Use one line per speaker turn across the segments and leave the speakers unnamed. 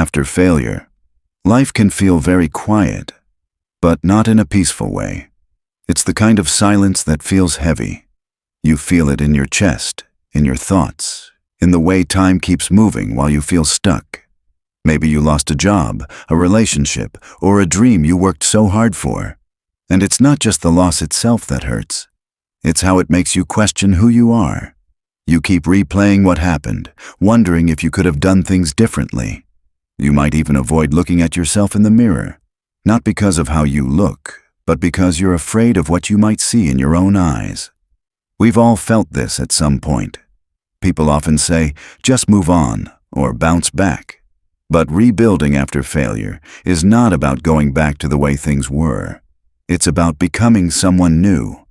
After failure, life can feel very quiet, but not in a peaceful way. It's the kind of silence that feels heavy. You feel it in your chest, in your thoughts, in the way time keeps moving while you feel stuck. Maybe you lost a job, a relationship, or a dream you worked so hard for. And it's not just the loss itself that hurts. It's how it makes you question who you are. You keep replaying what happened, wondering if you could have done things differently. You might even avoid looking at yourself in the mirror, not because of how you look, but because you're afraid of what you might see in your own eyes. We've all felt this at some point. People often say, just move on or bounce back. But rebuilding after failure is not about going back to the way things were. It's about becoming someone new.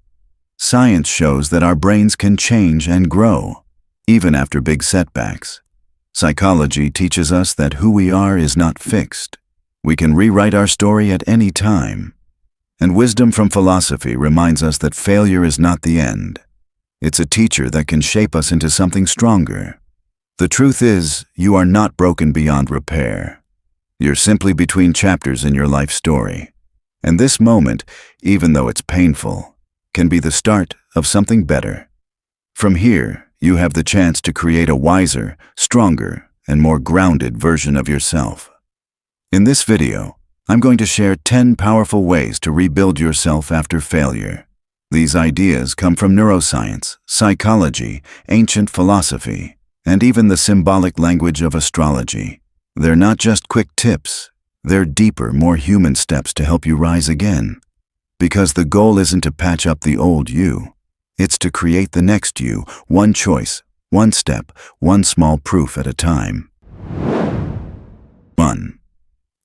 Science shows that our brains can change and grow, even after big setbacks. Psychology teaches us that who we are is not fixed. We can rewrite our story at any time. And wisdom from philosophy reminds us that failure is not the end. It's a teacher that can shape us into something stronger. The truth is, you are not broken beyond repair. You're simply between chapters in your life story. And this moment, even though it's painful, can be the start of something better. From here, you have the chance to create a wiser, stronger, and more grounded version of yourself. In this video, I'm going to share 10 powerful ways to rebuild yourself after failure. These ideas come from neuroscience, psychology, ancient philosophy, and even the symbolic language of astrology. They're not just quick tips. They're deeper, more human steps to help you rise again. Because the goal isn't to patch up the old you. It's to create the next you, one choice, one step, one small proof at a time. 1.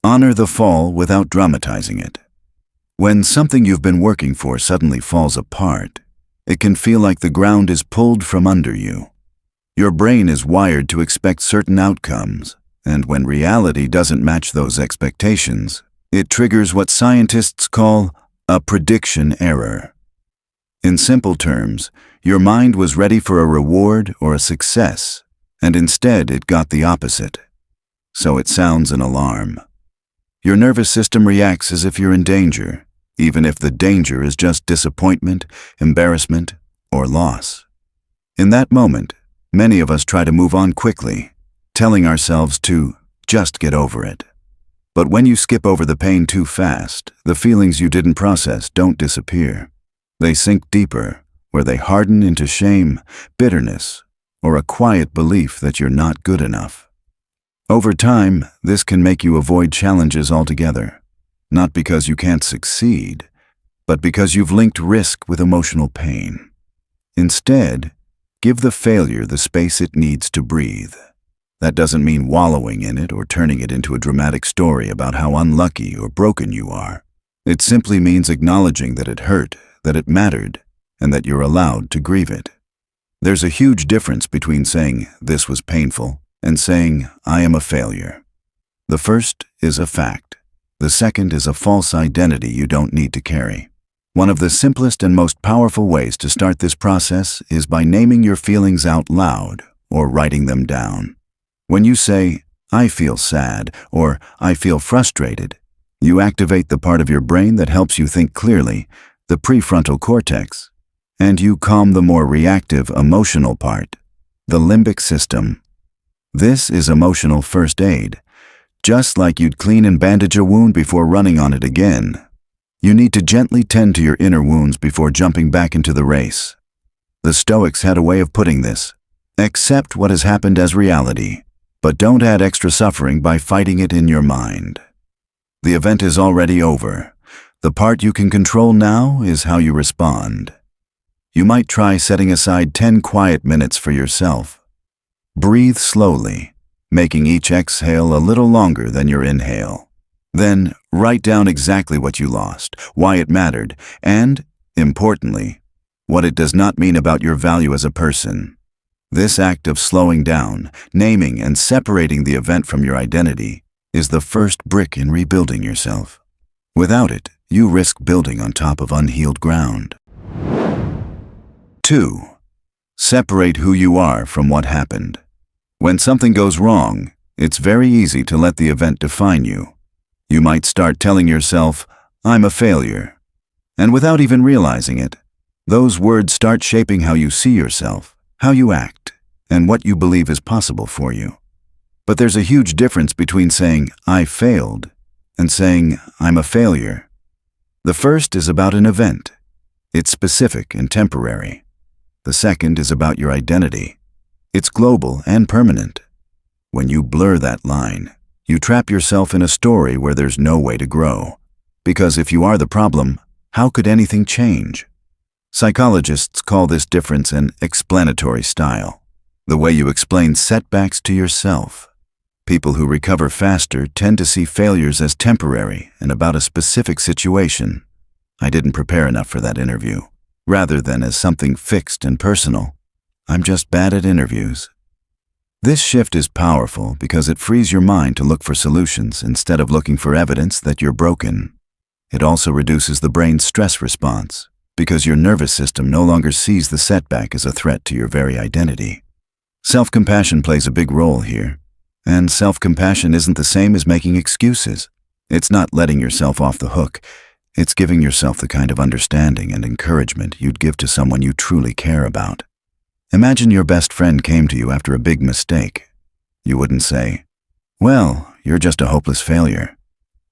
Honor the fall without dramatizing it. When something you've been working for suddenly falls apart, it can feel like the ground is pulled from under you. Your brain is wired to expect certain outcomes, and when reality doesn't match those expectations, it triggers what scientists call a prediction error. In simple terms, your mind was ready for a reward or a success, and instead it got the opposite. So it sounds an alarm. Your nervous system reacts as if you're in danger, even if the danger is just disappointment, embarrassment, or loss. In that moment, many of us try to move on quickly, telling ourselves to just get over it. But when you skip over the pain too fast, the feelings you didn't process don't disappear. They sink deeper, where they harden into shame, bitterness, or a quiet belief that you're not good enough. Over time, this can make you avoid challenges altogether, not because you can't succeed, but because you've linked risk with emotional pain. Instead, give the failure the space it needs to breathe. That doesn't mean wallowing in it or turning it into a dramatic story about how unlucky or broken you are. It simply means acknowledging that it hurt, that it mattered, and that you're allowed to grieve it. There's a huge difference between saying, "This was painful," and saying, "I am a failure." The first is a fact. The second is a false identity you don't need to carry. One of the simplest and most powerful ways to start this process is by naming your feelings out loud or writing them down. When you say, "I feel sad," or "I feel frustrated," you activate the part of your brain that helps you think clearly, the prefrontal cortex, and you calm the more reactive emotional part, the limbic system. This is emotional first aid. Just like you'd clean and bandage a wound before running on it again, you need to gently tend to your inner wounds before jumping back into the race. The Stoics had a way of putting this: accept what has happened as reality, but don't add extra suffering by fighting it in your mind. The event is already over. The part you can control now is how you respond. You might try setting aside 10 quiet minutes for yourself. Breathe slowly, making each exhale a little longer than your inhale. Then write down exactly what you lost, why it mattered, and, importantly, what it does not mean about your value as a person. This act of slowing down, naming, and separating the event from your identity is the first brick in rebuilding yourself. Without it, you risk building on top of unhealed ground. 2. Separate who you are from what happened. When something goes wrong, It's very easy to let the event define you. You might start telling yourself, "I'm a failure." And without even realizing it, those words start shaping how you see yourself, how you act, and what you believe is possible for you. But there's a huge difference between saying, "I failed," and saying, "I'm a failure." The first is about an event. It's specific and temporary. The second is about your identity. It's global and permanent. When you blur that line, you trap yourself in a story where there's no way to grow. Because if you are the problem, how could anything change? Psychologists call this difference an explanatory style, the way you explain setbacks to yourself. People who recover faster tend to see failures as temporary and about a specific situation. "I didn't prepare enough for that interview," rather than as something fixed and personal. "I'm just bad at interviews." This shift is powerful because it frees your mind to look for solutions instead of looking for evidence that you're broken. It also reduces the brain's stress response because your nervous system no longer sees the setback as a threat to your very identity. Self-compassion plays a big role here. And self-compassion isn't the same as making excuses. It's not letting yourself off the hook. It's giving yourself the kind of understanding and encouragement you'd give to someone you truly care about. Imagine your best friend came to you after a big mistake. You wouldn't say, "Well, you're just a hopeless failure."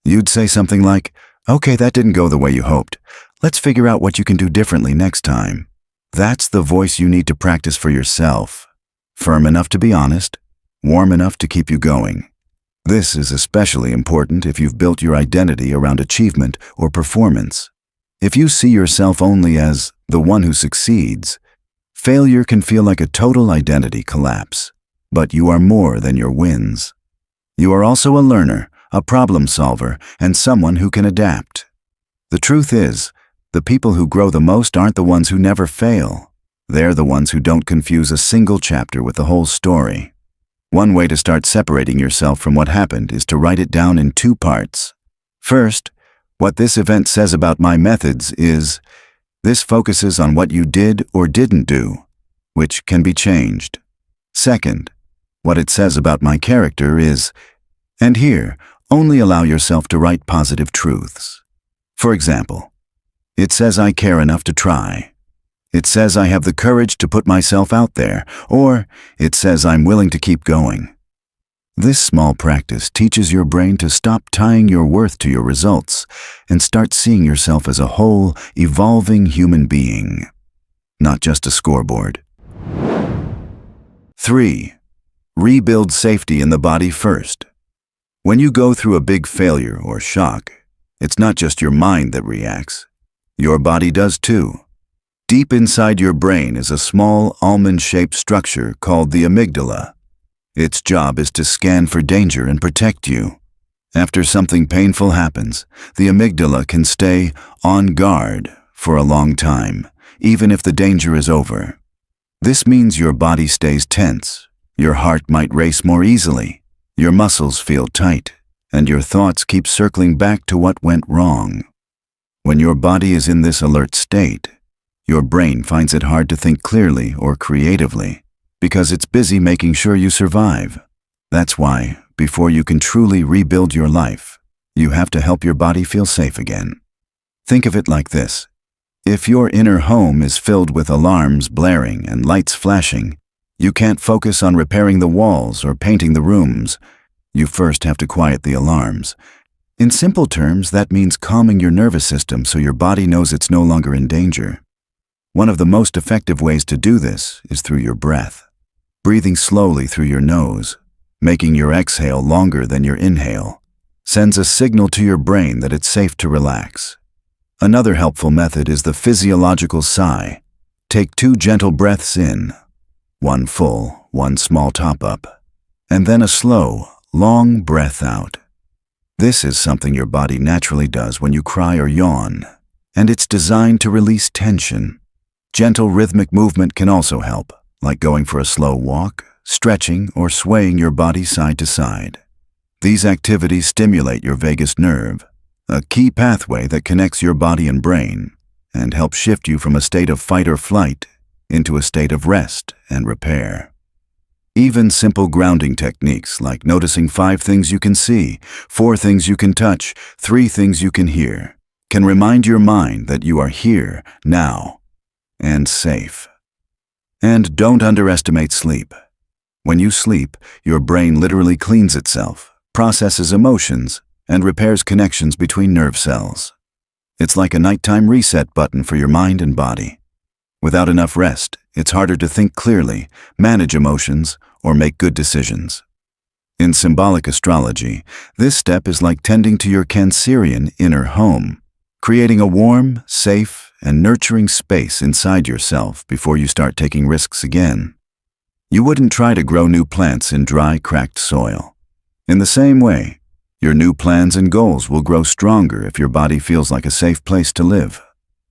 You'd say something like, "Okay, that didn't go the way you hoped. Let's figure out what you can do differently next time." That's the voice you need to practice for yourself. Firm enough to be honest, warm enough to keep you going. This is especially important if you've built your identity around achievement or performance. If you see yourself only as the one who succeeds, failure can feel like a total identity collapse. But you are more than your wins. You are also a learner, a problem solver, and someone who can adapt. The truth is, the people who grow the most aren't the ones who never fail. They're the ones who don't confuse a single chapter with the whole story. One way to start separating yourself from what happened is to write it down in 2 parts. First, what this event says about my methods is, this focuses on what you did or didn't do, which can be changed. Second, what it says about my character is, and here, only allow yourself to write positive truths. For example, it says I care enough to try. It says I have the courage to put myself out there, or it says I'm willing to keep going. This small practice teaches your brain to stop tying your worth to your results and start seeing yourself as a whole, evolving human being, not just a scoreboard. 3. Rebuild safety in the body first. When you go through a big failure or shock, it's not just your mind that reacts. Your body does too. Deep inside your brain is a small almond-shaped structure called the amygdala. Its job is to scan for danger and protect you. After something painful happens, the amygdala can stay on guard for a long time, even if the danger is over. This means your body stays tense, your heart might race more easily, your muscles feel tight, and your thoughts keep circling back to what went wrong. When your body is in this alert state, your brain finds it hard to think clearly or creatively because it's busy making sure you survive. That's why, before you can truly rebuild your life, you have to help your body feel safe again. Think of it like this. If your inner home is filled with alarms blaring and lights flashing, you can't focus on repairing the walls or painting the rooms. You first have to quiet the alarms. In simple terms, that means calming your nervous system so your body knows it's no longer in danger. One of the most effective ways to do this is through your breath. Breathing slowly through your nose, making your exhale longer than your inhale, sends a signal to your brain that it's safe to relax. Another helpful method is the physiological sigh. Take 2 gentle breaths in, 1 full, 1 small top-up, and then a slow, long breath out. This is something your body naturally does when you cry or yawn, and it's designed to release tension. Gentle rhythmic movement can also help, like going for a slow walk, stretching, or swaying your body side to side. These activities stimulate your vagus nerve, a key pathway that connects your body and brain, and help shift you from a state of fight or flight into a state of rest and repair. Even simple grounding techniques like noticing 5 things you can see, 4 things you can touch, 3 things you can hear, can remind your mind that you are here, now, and safe. And don't underestimate sleep. When you sleep, your brain literally cleans itself, processes emotions, and repairs connections between nerve cells. It's like a nighttime reset button for your mind and body. Without enough rest, it's harder to think clearly, manage emotions, or make good decisions. In symbolic astrology, this step is like tending to your Cancerian inner home, creating a warm, safe, and nurturing space inside yourself before you start taking risks again. You wouldn't try to grow new plants in dry, cracked soil. In the same way, your new plans and goals will grow stronger if your body feels like a safe place to live.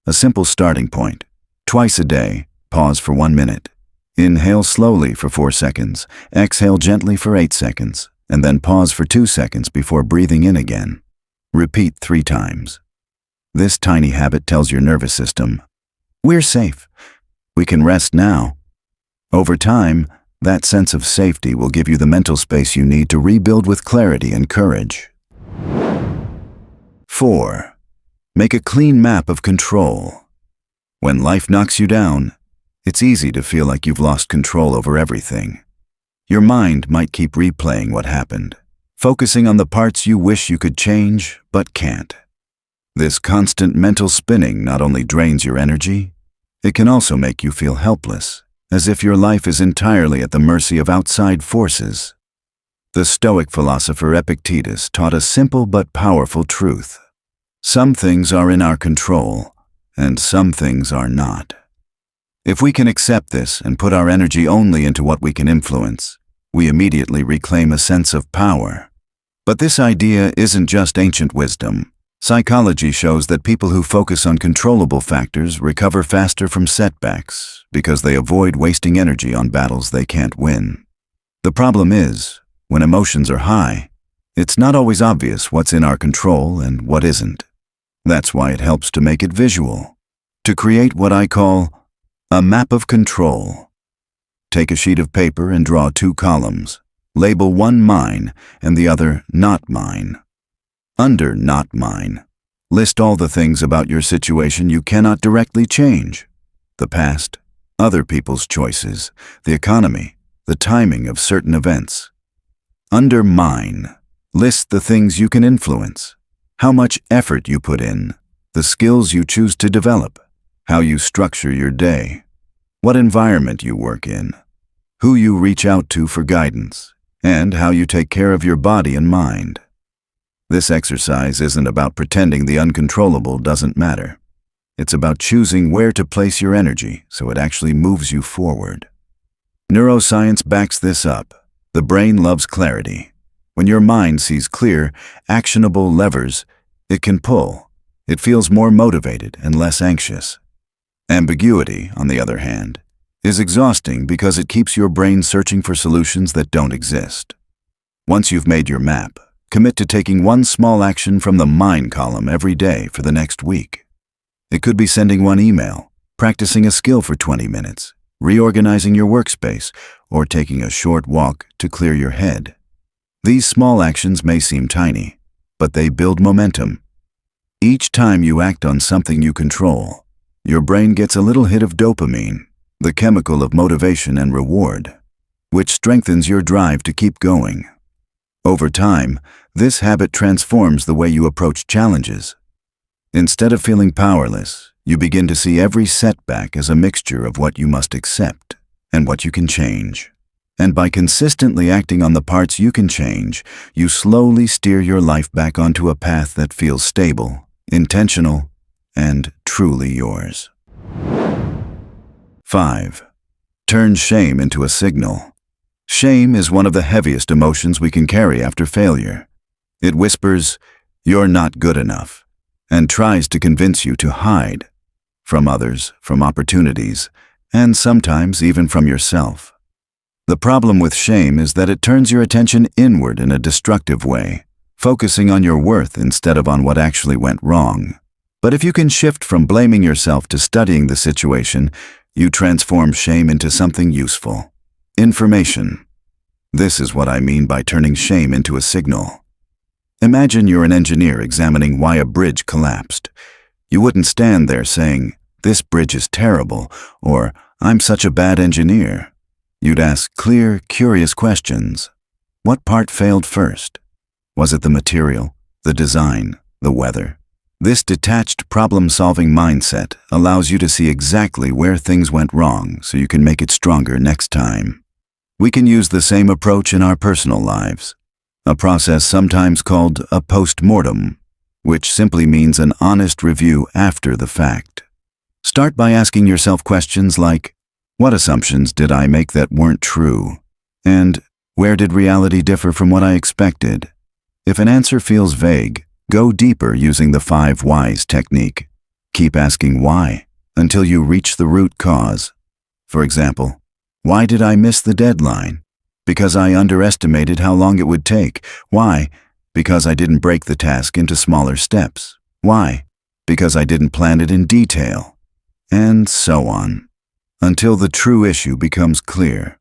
A simple starting point. Twice a day, pause for 1 minute. Inhale slowly for 4 seconds, exhale gently for 8 seconds, and then pause for 2 seconds before breathing in again. Repeat 3 times. This tiny habit tells your nervous system, "We're safe. We can rest now." Over time, that sense of safety will give you the mental space you need to rebuild with clarity and courage. 4. Make a clean map of control. When life knocks you down, it's easy to feel like you've lost control over everything. Your mind might keep replaying what happened, focusing on the parts you wish you could change but can't. This constant mental spinning not only drains your energy, it can also make you feel helpless, as if your life is entirely at the mercy of outside forces. The Stoic philosopher Epictetus taught a simple but powerful truth. Some things are in our control, and some things are not. If we can accept this and put our energy only into what we can influence, we immediately reclaim a sense of power. But this idea isn't just ancient wisdom. Psychology shows that people who focus on controllable factors recover faster from setbacks because they avoid wasting energy on battles they can't win. The problem is, when emotions are high, it's not always obvious what's in our control and what isn't. That's why it helps to make it visual, to create what I call a map of control. Take a sheet of paper and draw 2 columns. Label one mine and the other not mine. Under not mine, list all the things about your situation you cannot directly change. The past, other people's choices, the economy, the timing of certain events. Under mine, list the things you can influence. How much effort you put in, the skills you choose to develop, how you structure your day, what environment you work in, who you reach out to for guidance, and how you take care of your body and mind. This exercise isn't about pretending the uncontrollable doesn't matter. It's about choosing where to place your energy so it actually moves you forward. Neuroscience backs this up. The brain loves clarity. When your mind sees clear, actionable levers it can pull, it feels more motivated and less anxious. Ambiguity, on the other hand, is exhausting because it keeps your brain searching for solutions that don't exist. Once you've made your map, commit to taking one small action from the mine column every day for the next week. It could be sending one email, practicing a skill for 20 minutes, reorganizing your workspace, or taking a short walk to clear your head. These small actions may seem tiny, but they build momentum. Each time you act on something you control, your brain gets a little hit of dopamine, the chemical of motivation and reward, which strengthens your drive to keep going. Over time, this habit transforms the way you approach challenges. Instead of feeling powerless, you begin to see every setback as a mixture of what you must accept and what you can change. And by consistently acting on the parts you can change, you slowly steer your life back onto a path that feels stable, intentional, and truly yours. 5. Turn shame into a signal. Shame is one of the heaviest emotions we can carry after failure. It whispers, "You're not good enough," and tries to convince you to hide from others, from opportunities, and sometimes even from yourself. The problem with shame is that it turns your attention inward in a destructive way, focusing on your worth instead of on what actually went wrong. But if you can shift from blaming yourself to studying the situation, you transform shame into something useful. Information. This is what I mean by turning shame into a signal. Imagine you're an engineer examining why a bridge collapsed. You wouldn't stand there saying, "This bridge is terrible," or "I'm such a bad engineer." You'd ask clear, curious questions. What part failed first? Was it the material, the design, the weather? This detached problem-solving mindset allows you to see exactly where things went wrong so you can make it stronger next time. We can use the same approach in our personal lives, a process sometimes called a post-mortem, which simply means an honest review after the fact. Start by asking yourself questions like, what assumptions did I make that weren't true? And where did reality differ from what I expected? If an answer feels vague, go deeper using the 5 whys technique. Keep asking why until you reach the root cause. For example, why did I miss the deadline? Because I underestimated how long it would take. Why? Because I didn't break the task into smaller steps. Why? Because I didn't plan it in detail. And so on, until the true issue becomes clear.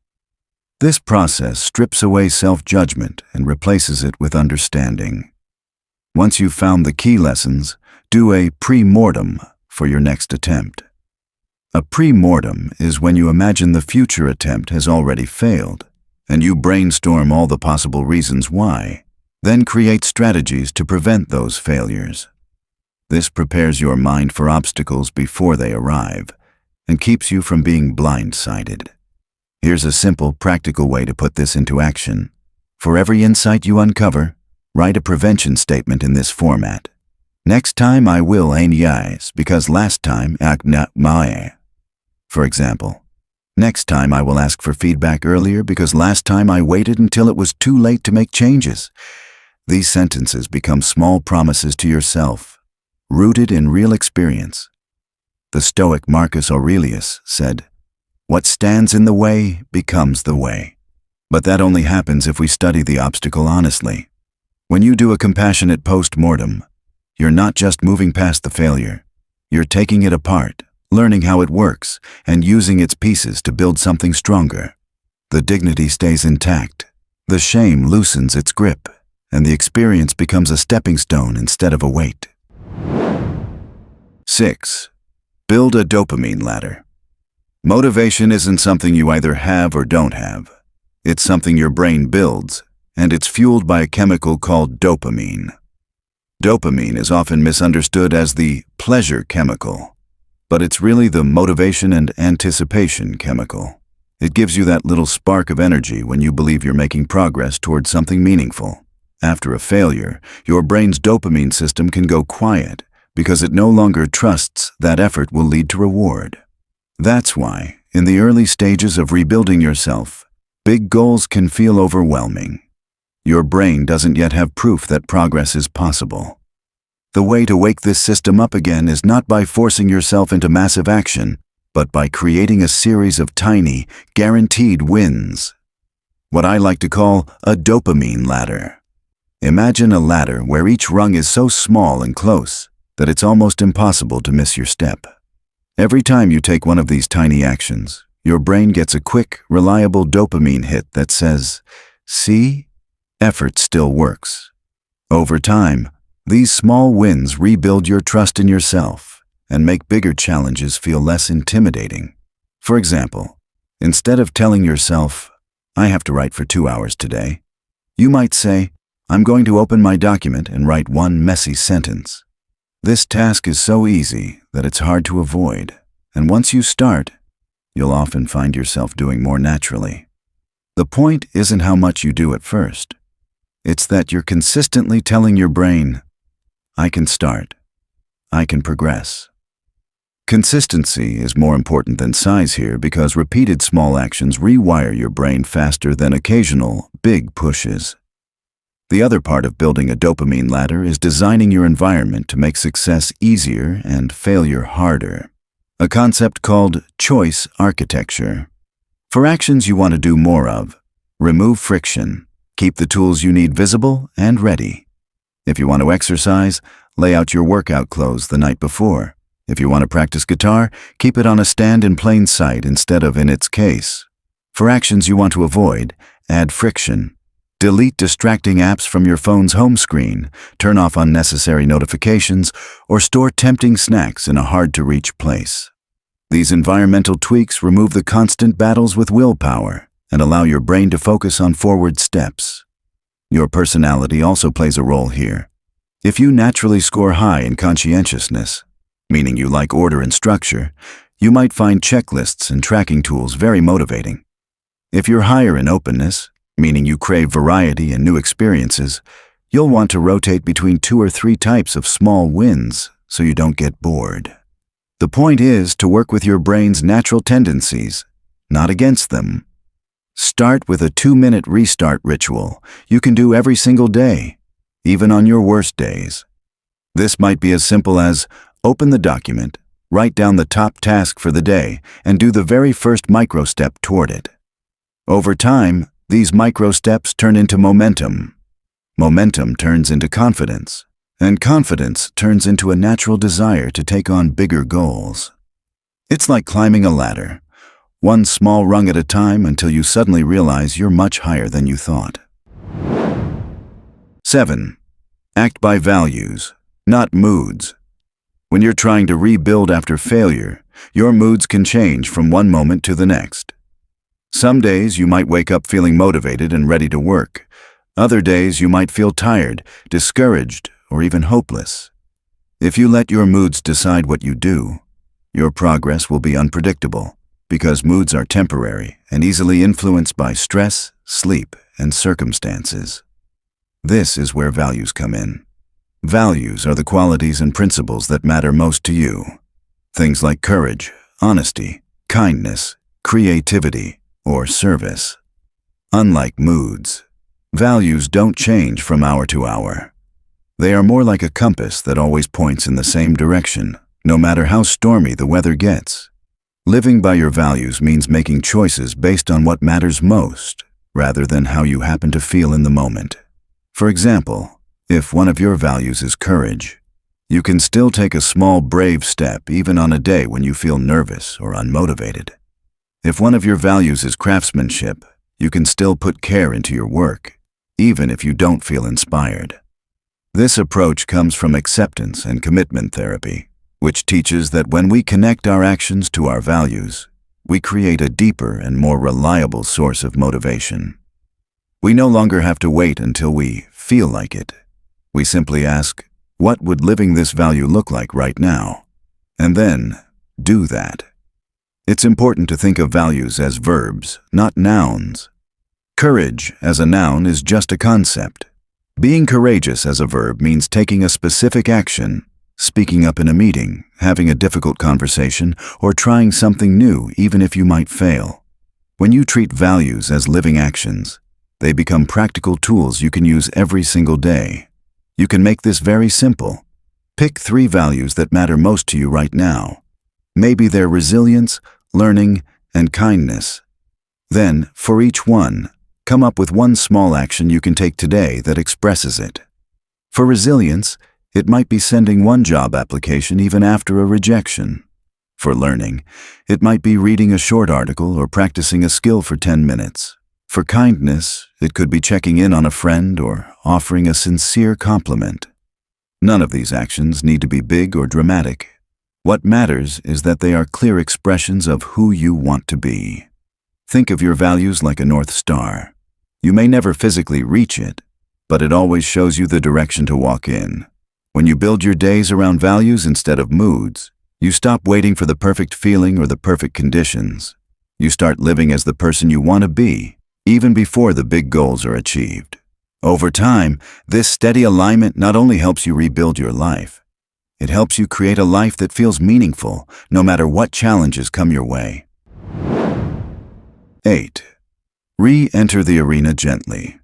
This process strips away self-judgment and replaces it with understanding. Once you've found the key lessons, do a pre-mortem for your next attempt. A pre-mortem is when you imagine the future attempt has already failed, and you brainstorm all the possible reasons why, then create strategies to prevent those failures. This prepares your mind for obstacles before they arrive, and keeps you from being blindsided. Here's a simple, practical way to put this into action. For every insight you uncover, write a prevention statement in this format. Next time I will yes, because last time my. For example, next time I will ask for feedback earlier because last time I waited until it was too late to make changes. These sentences become small promises to yourself, rooted in real experience. The Stoic Marcus Aurelius said, "What stands in the way becomes the way." But that only happens if we study the obstacle honestly. When you do a compassionate post-mortem, you're not just moving past the failure. You're taking it apart, learning how it works, and using its pieces to build something stronger. The dignity stays intact. The shame loosens its grip, and the experience becomes a stepping stone instead of a weight. 6. Build a dopamine ladder. Motivation isn't something you either have or don't have. It's something your brain builds, and it's fueled by a chemical called dopamine. Dopamine is often misunderstood as the pleasure chemical, but it's really the motivation and anticipation chemical. It gives you that little spark of energy when you believe you're making progress towards something meaningful. After a failure, your brain's dopamine system can go quiet because it no longer trusts that effort will lead to reward. That's why, in the early stages of rebuilding yourself, big goals can feel overwhelming. Your brain doesn't yet have proof that progress is possible. The way to wake this system up again is not by forcing yourself into massive action, but by creating a series of tiny, guaranteed wins. What I like to call a dopamine ladder. Imagine a ladder where each rung is so small and close that it's almost impossible to miss your step. Every time you take one of these tiny actions, your brain gets a quick, reliable dopamine hit that says, "See? Effort still works." Over time, these small wins rebuild your trust in yourself and make bigger challenges feel less intimidating. For example, instead of telling yourself, "I have to write for 2 hours today," you might say, "I'm going to open my document and write one messy sentence." This task is so easy that it's hard to avoid, and once you start, you'll often find yourself doing more naturally. The point isn't how much you do at first. It's that you're consistently telling your brain, "I can start. I can progress." Consistency is more important than size here because repeated small actions rewire your brain faster than occasional, big pushes. The other part of building a dopamine ladder is designing your environment to make success easier and failure harder. A concept called choice architecture. For actions you want to do more of, remove friction. Keep the tools you need visible and ready. If you want to exercise, lay out your workout clothes the night before. If you want to practice guitar, keep it on a stand in plain sight instead of in its case. For actions you want to avoid, add friction. Delete distracting apps from your phone's home screen, turn off unnecessary notifications, or store tempting snacks in a hard-to-reach place. These environmental tweaks remove the constant battles with willpower and allow your brain to focus on forward steps. Your personality also plays a role here. If you naturally score high in conscientiousness, meaning you like order and structure, you might find checklists and tracking tools very motivating. If you're higher in openness, meaning you crave variety and new experiences, you'll want to rotate between 2 or 3 types of small wins so you don't get bored. The point is to work with your brain's natural tendencies, not against them. Start with a 2-minute restart ritual you can do every single day, even on your worst days. This might be as simple as open the document, write down the top task for the day, and do the very first micro step toward it. Over time, these micro steps turn into momentum. Momentum turns into confidence, and confidence turns into a natural desire to take on bigger goals. It's like climbing a ladder, one small rung at a time until you suddenly realize you're much higher than you thought. 7. Act by values, not moods. When you're trying to rebuild after failure, your moods can change from one moment to the next. Some days you might wake up feeling motivated and ready to work. Other days you might feel tired, discouraged, or even hopeless. If you let your moods decide what you do, your progress will be unpredictable, because moods are temporary and easily influenced by stress, sleep, and circumstances. This is where values come in. Values are the qualities and principles that matter most to you. Things like courage, honesty, kindness, creativity, or service. Unlike moods, values don't change from hour to hour. They are more like a compass that always points in the same direction, no matter how stormy the weather gets. Living by your values means making choices based on what matters most, rather than how you happen to feel in the moment. For example, if one of your values is courage, you can still take a small, brave step even on a day when you feel nervous or unmotivated. If one of your values is craftsmanship, you can still put care into your work, even if you don't feel inspired. This approach comes from acceptance and commitment therapy, which teaches that when we connect our actions to our values, we create a deeper and more reliable source of motivation. We no longer have to wait until we feel like it. We simply ask, what would living this value look like right now? And then, do that. It's important to think of values as verbs, not nouns. Courage as a noun is just a concept. Being courageous as a verb means taking a specific action, speaking up in a meeting, having a difficult conversation, or trying something new even if you might fail. When you treat values as living actions, they become practical tools you can use every single day. You can make this very simple. Pick 3 values that matter most to you right now. Maybe they're resilience, learning, and kindness. Then, for each one, come up with one small action you can take today that expresses it. For resilience, it might be sending one job application even after a rejection. For learning, it might be reading a short article or practicing a skill for 10 minutes. For kindness, it could be checking in on a friend or offering a sincere compliment. None of these actions need to be big or dramatic. What matters is that they are clear expressions of who you want to be. Think of your values like a North Star. You may never physically reach it, but it always shows you the direction to walk in. When you build your days around values instead of moods, you stop waiting for the perfect feeling or the perfect conditions. You start living as the person you want to be, even before the big goals are achieved. Over time, this steady alignment not only helps you rebuild your life, it helps you create a life that feels meaningful, no matter what challenges come your way. 8. Re-enter the arena gently.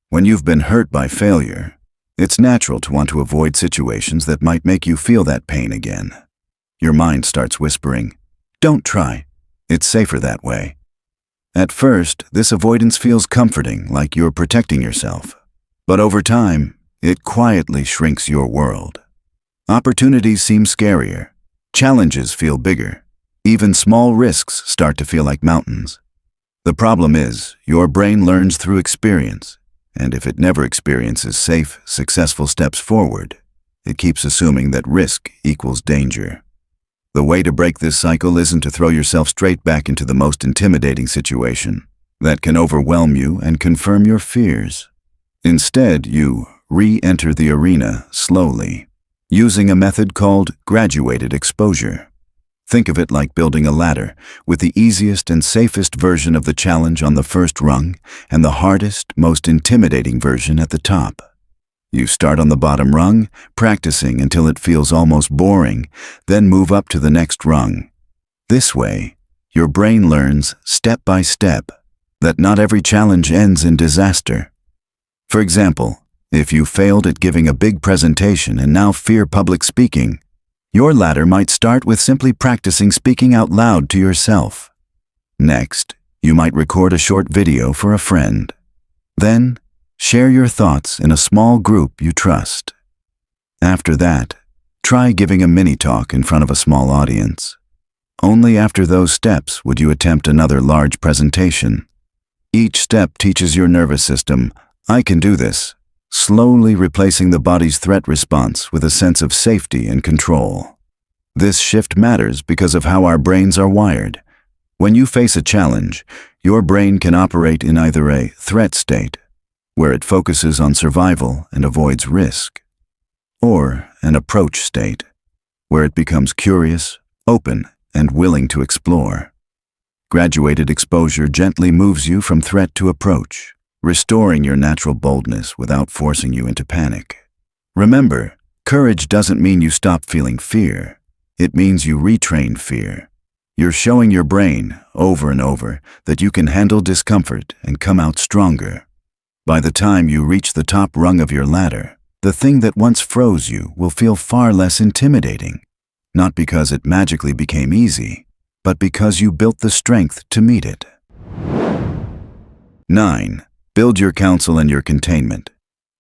When you've been hurt by failure, it's natural to want to avoid situations that might make you feel that pain again. Your mind starts whispering, "Don't try. It's safer that way." At first, this avoidance feels comforting, like you're protecting yourself. But over time, it quietly shrinks your world. Opportunities seem scarier. Challenges feel bigger. Even small risks start to feel like mountains. The problem is, your brain learns through experience, and if it never experiences safe, successful steps forward, it keeps assuming that risk equals danger. The way to break this cycle isn't to throw yourself straight back into the most intimidating situation that can overwhelm you and confirm your fears. Instead, you re-enter the arena slowly, using a method called graduated exposure. Think of it like building a ladder, with the easiest and safest version of the challenge on the first rung and the hardest, most intimidating version at the top. You start on the bottom rung, practicing until it feels almost boring, then move up to the next rung. This way, your brain learns, step by step, that not every challenge ends in disaster. For example, if you failed at giving a big presentation and now fear public speaking, your ladder might start with simply practicing speaking out loud to yourself. Next, you might record a short video for a friend. Then, share your thoughts in a small group you trust. After that, try giving a mini-talk in front of a small audience. Only after those steps would you attempt another large presentation. Each step teaches your nervous system, "I can do this," slowly replacing the body's threat response with a sense of safety and control. This shift matters because of how our brains are wired. When you face a challenge, your brain can operate in either a threat state, where it focuses on survival and avoids risk, or an approach state, where it becomes curious, open, and willing to explore. Graduated exposure gently moves you from threat to approach, restoring your natural boldness without forcing you into panic. Remember, courage doesn't mean you stop feeling fear. It means you retrain fear. You're showing your brain, over and over, that you can handle discomfort and come out stronger. By the time you reach the top rung of your ladder, the thing that once froze you will feel far less intimidating, not because it magically became easy, but because you built the strength to meet it. 9. Build your counsel and your containment.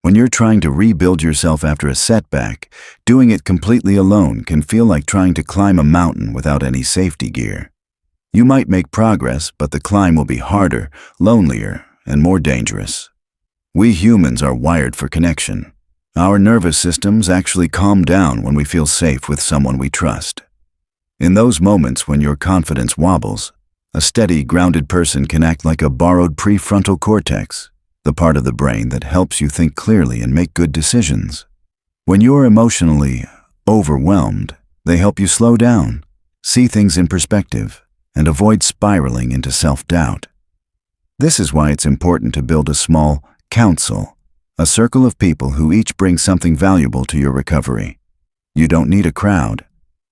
When you're trying to rebuild yourself after a setback, doing it completely alone can feel like trying to climb a mountain without any safety gear. You might make progress, but the climb will be harder, lonelier, and more dangerous. We humans are wired for connection. Our nervous systems actually calm down when we feel safe with someone we trust. In those moments when your confidence wobbles, a steady, grounded person can act like a borrowed prefrontal cortex, the part of the brain that helps you think clearly and make good decisions. When you're emotionally overwhelmed, they help you slow down, see things in perspective, and avoid spiraling into self-doubt. This is why it's important to build a small council, a circle of people who each bring something valuable to your recovery. You don't need a crowd.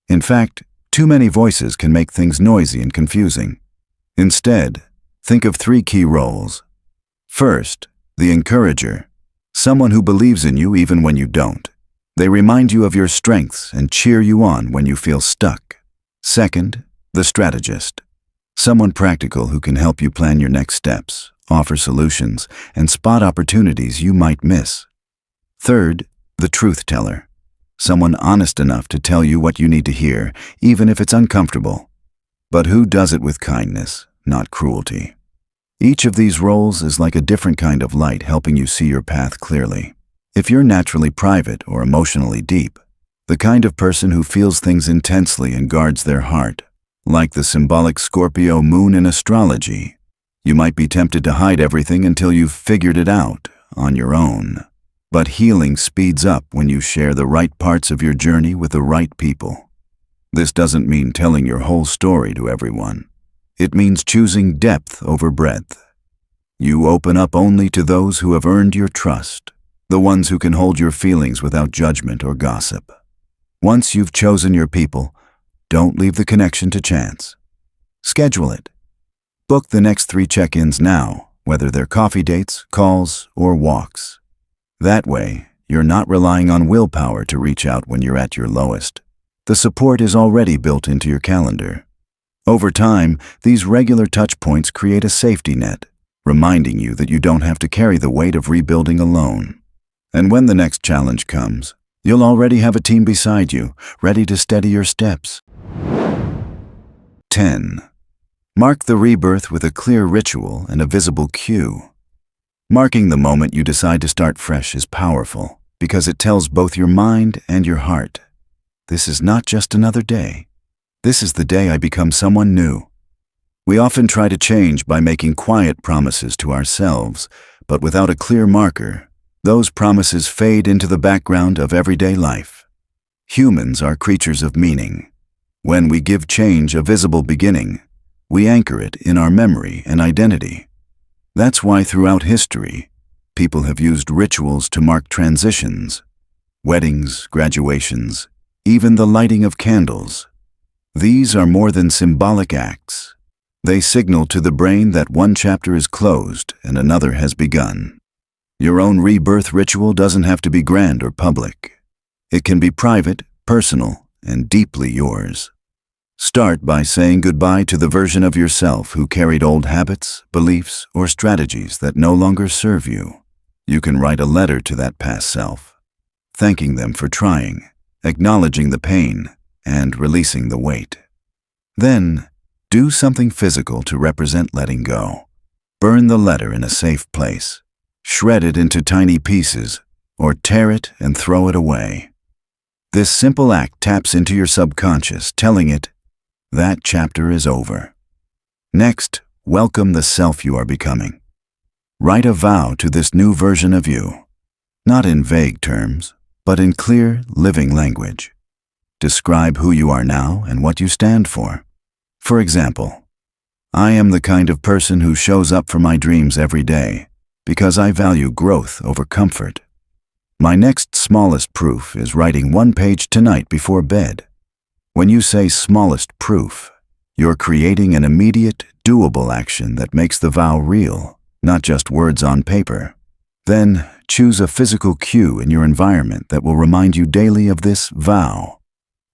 In fact, too many voices can make things noisy and confusing. Instead, think of 3 key roles. First, the encourager, someone who believes in you even when you don't. They remind you of your strengths and cheer you on when you feel stuck. Second, the strategist, someone practical who can help you plan your next steps, offer solutions, and spot opportunities you might miss. Third, the truth teller, someone honest enough to tell you what you need to hear, even if it's uncomfortable. But who does it with kindness, not cruelty? Each of these roles is like a different kind of light helping you see your path clearly. If you're naturally private or emotionally deep, the kind of person who feels things intensely and guards their heart, like the symbolic Scorpio moon in astrology, you might be tempted to hide everything until you've figured it out on your own. But healing speeds up when you share the right parts of your journey with the right people. This doesn't mean telling your whole story to everyone. It means choosing depth over breadth. You open up only to those who have earned your trust, the ones who can hold your feelings without judgment or gossip. Once you've chosen your people, don't leave the connection to chance. Schedule it. Book the next 3 check-ins now, whether they're coffee dates, calls, or walks. That way, you're not relying on willpower to reach out when you're at your lowest. The support is already built into your calendar. Over time, these regular touch points create a safety net, reminding you that you don't have to carry the weight of rebuilding alone. And when the next challenge comes, you'll already have a team beside you, ready to steady your steps. 10. Mark the rebirth with a clear ritual and a visible cue. Marking the moment you decide to start fresh is powerful because it tells both your mind and your heart, this is not just another day. This is the day I become someone new. We often try to change by making quiet promises to ourselves, but without a clear marker, those promises fade into the background of everyday life. Humans are creatures of meaning. When we give change a visible beginning, we anchor it in our memory and identity. That's why throughout history, people have used rituals to mark transitions, weddings, graduations, even the lighting of candles. These are more than symbolic acts. They signal to the brain that one chapter is closed and another has begun. Your own rebirth ritual doesn't have to be grand or public. It can be private, personal, and deeply yours. Start by saying goodbye to the version of yourself who carried old habits, beliefs, or strategies that no longer serve you. You can write a letter to that past self, thanking them for trying, acknowledging the pain, and releasing the weight. Then, do something physical to represent letting go. Burn the letter in a safe place, shred it into tiny pieces, or tear it and throw it away. This simple act taps into your subconscious, telling it, that chapter is over. Next, welcome the self you are becoming. Write a vow to this new version of you, not in vague terms, but in clear, living language. Describe who you are now and what you stand for. For example, I am the kind of person who shows up for my dreams every day because I value growth over comfort. My next smallest proof is writing 1 page tonight before bed. When you say smallest proof, you're creating an immediate, doable action that makes the vow real, not just words on paper. Then, choose a physical cue in your environment that will remind you daily of this vow.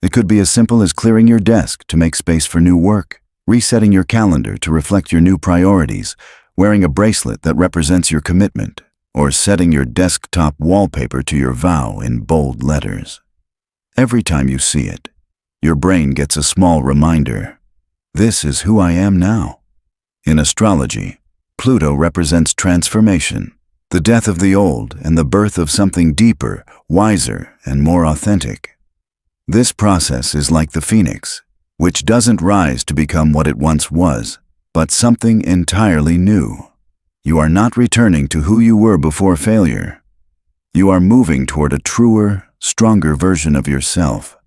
It could be as simple as clearing your desk to make space for new work, resetting your calendar to reflect your new priorities, wearing a bracelet that represents your commitment, or setting your desktop wallpaper to your vow in bold letters. Every time you see it, your brain gets a small reminder. This is who I am now. In astrology, Pluto represents transformation, the death of the old and the birth of something deeper, wiser, and more authentic. This process is like the phoenix, which doesn't rise to become what it once was, but something entirely new. You are not returning to who you were before failure. You are moving toward a truer, stronger version of yourself.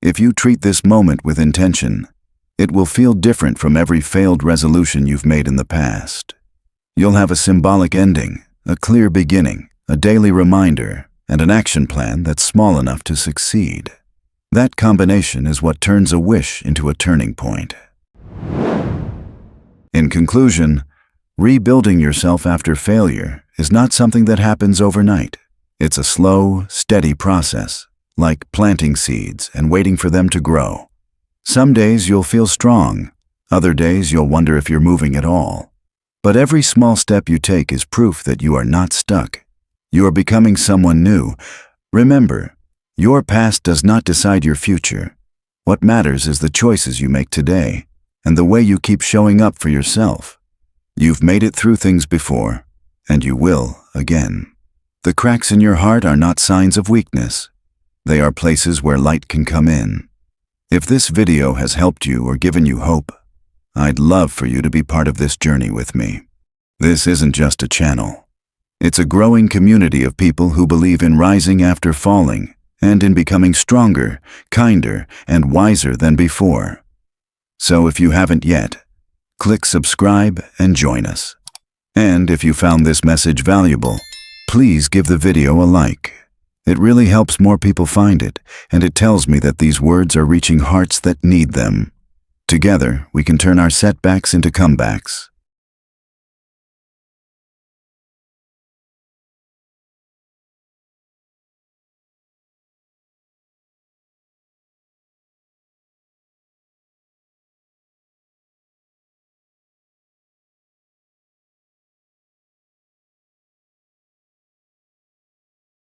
If you treat this moment with intention, it will feel different from every failed resolution you've made in the past. You'll have a symbolic ending, a clear beginning, a daily reminder, and an action plan that's small enough to succeed. That combination is what turns a wish into a turning point. In conclusion, rebuilding yourself after failure is not something that happens overnight. It's a slow, steady process, like planting seeds and waiting for them to grow. Some days you'll feel strong, other days you'll wonder if you're moving at all. But every small step you take is proof that you are not stuck. You are becoming someone new. Remember, your past does not decide your future. What matters is the choices you make today and the way you keep showing up for yourself. You've made it through things before, and you will again. The cracks in your heart are not signs of weakness. They are places where light can come in. If this video has helped you or given you hope, I'd love for you to be part of this journey with me. This isn't just a channel. It's a growing community of people who believe in rising after falling and in becoming stronger, kinder, and wiser than before. So if you haven't yet, click subscribe and join us. And if you found this message valuable, please give the video a like. It really helps more people find it, and it tells me that these words are reaching hearts that need them. Together, we can turn our setbacks into comebacks.